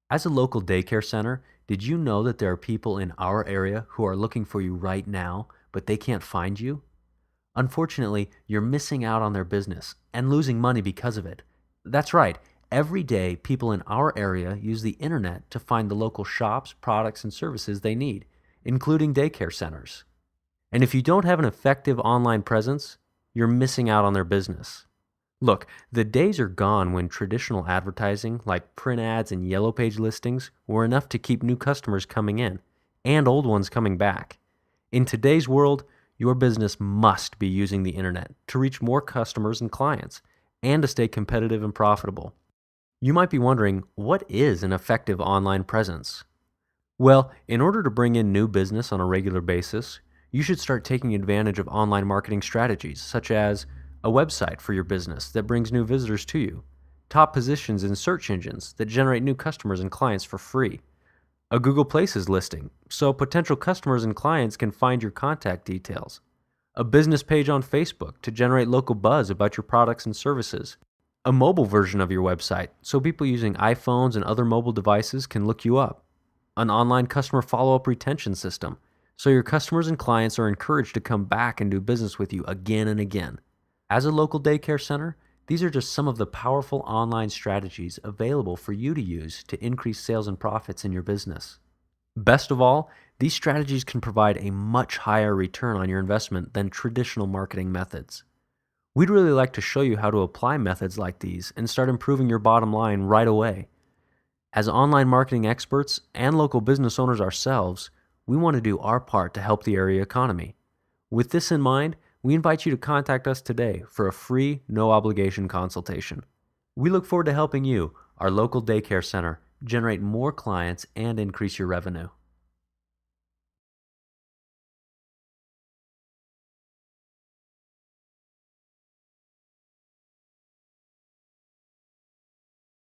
As a local daycare center, did you know that there are people in our area who are looking for you right now, but they can't find you? Unfortunately, you're missing out on their business and losing money because of it. That's right. Every day, people in our area use the internet to find the local shops, products, and services they need, including daycare centers. And if you don't have an effective online presence, you're missing out on their business. Look, the days are gone when traditional advertising, like print ads and yellow page listings, were enough to keep new customers coming in and old ones coming back. In today's world, your business must be using the internet to reach more customers and clients and to stay competitive and profitable. You might be wondering, what is an effective online presence? Well, in order to bring in new business on a regular basis, you should start taking advantage of online marketing strategies such as a website for your business that brings new visitors to you, top positions in search engines that generate new customers and clients for free, a Google Places listing so potential customers and clients can find your contact details, a business page on Facebook to generate local buzz about your products and services, a mobile version of your website so people using iPhones and other mobile devices can look you up, an online customer follow-up retention system so your customers and clients are encouraged to come back and do business with you again and again. As a local daycare center, these are just some of the powerful online strategies available for you to use to increase sales and profits in your business. Best of all, these strategies can provide a much higher return on your investment than traditional marketing methods. We'd really like to show you how to apply methods like these and start improving your bottom line right away. As online marketing experts and local business owners ourselves, we want to do our part to help the area economy. With this in mind, we invite you to contact us today for a free, no obligation consultation. We look forward to helping you, our local daycare center, generate more clients and increase your revenue.